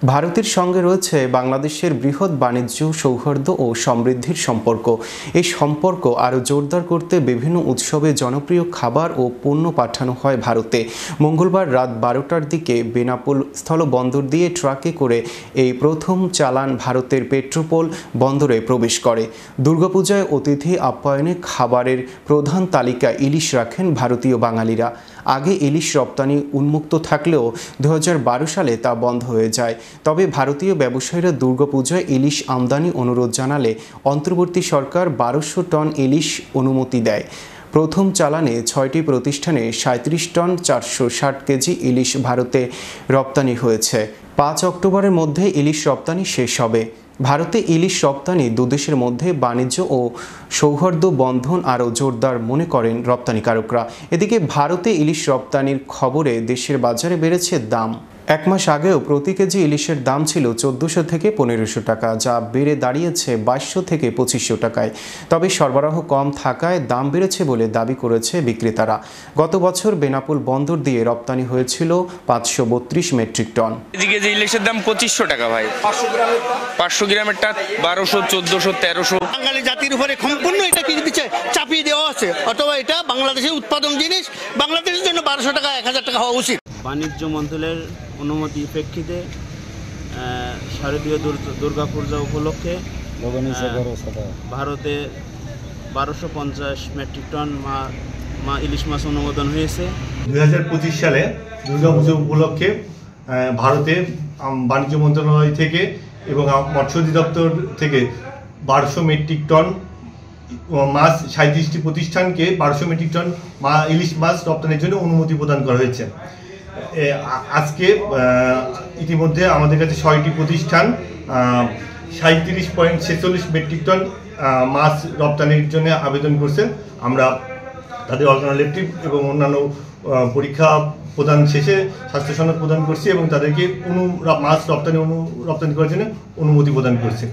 ভারতের সঙ্গে রয়েছে বাংলাদেশের বৃহৎ বাণিজ্য সৌহার্দ্য ও সমৃদ্ধির সম্পর্ক। এই সম্পর্ক আরও জোরদার করতে বিভিন্ন উৎসবে জনপ্রিয় খাবার ও পণ্য পাঠানো হয় ভারতে। মঙ্গলবার রাত 12টার দিকে বেনাপোল স্থলবন্দর দিয়ে ট্রাকে করে এই প্রথম চালান ভারতের পেট্রোপোল বন্দরে প্রবেশ করে। দুর্গাপূজায় অতিথি আপ্যায়নে খাবারের প্রধান তালিকায় ইলিশ রাখেন ভারতীয় বাঙালিরা। আগে ইলিশ রপ্তানি উন্মুক্ত থাকলেও 2012 সালে তা বন্ধ হয়ে যায়। তবে ভারতীয় ব্যবসায়ীরা দুর্গাপূজায় ইলিশ আমদানি অনুরোধ জানালে অন্তর্বর্তী সরকার 1200 টন ইলিশ অনুমতি দেয়। প্রথম চালানে 6টি প্রতিষ্ঠানে 37 টন 460 কেজি ইলিশ ভারতে রপ্তানি হয়েছে। 5 অক্টোবরের মধ্যে ইলিশ রপ্তানি শেষ হবে। ভারতে ইলিশ রপ্তানি দুদেশের মধ্যে বাণিজ্য ও সৌহার্দ্য বন্ধন আরও জোরদার মনে করেন রপ্তানিকারকরা। এদিকে ভারতে ইলিশ রপ্তানির খবরে দেশের বাজারে বেড়েছে দাম। 1 মাস আগেও প্রতি কেজি ইলিশের দাম ছিল 1400 থেকে 1500 টাকা, যা বেড়ে দাঁড়িয়েছে 2200 থেকে 2500 টাকায়। তবে সরবরাহ কম থাকায় দাম বেড়েছে বলে দাবি করেছে বিক্রেতারা। গত বছর বেনাপোল বন্দর দিয়ে রপ্তানি হয়েছিল 532 মেট্রিক টন। কেজি ইলিশের দাম 2500 টাকা ভাই। 500 গ্রামেরটা 1200, 1400, 1300। বাঙালি জাতির উপরে সম্পূর্ণ এটা কি দিচ্ছে, চাপিয়ে দেওয়া আছে। অথবা এটা বাংলাদেশের উৎপাদন জিনিস, বাংলাদেশের জন্য 1200 টাকা 1000 টাকা হওয়া উচিত। বাণিজ্য মন্ত্রণালয়ের অনুমতির প্রেক্ষিতে শারদীয় দুর্গাপূজা উপলক্ষে ভারতে 1250 মেট্রিক টন ইলিশ মাছ অনুমোদন হয়েছে। 2025 সালে দুর্গাপূজা উপলক্ষে ভারতে বাণিজ্য মন্ত্রণালয় থেকে এবং মৎস্য অধিদপ্তর থেকে 1200 মেট্রিক টন মাছ 37টি প্রতিষ্ঠানকে 1200 মেট্রিক টন ইলিশ মাছ রপ্তানির জন্য অনুমতি প্রদান করা হয়েছে। আজকে ইতিমধ্যে আমাদের কাছে 6টি প্রতিষ্ঠান 37.46 মেট্রিক টন মাছ রপ্তানির জন্য আবেদন করছে। আমরা তাদের অল্টারনেটিভ এবং অন্যান্য পরীক্ষা প্রদান শেষে স্বাস্থ্য সনদ প্রদান করছি এবং তাদেরকে মাছ রপ্তানি করার জন্য অনুমতি প্রদান করছি।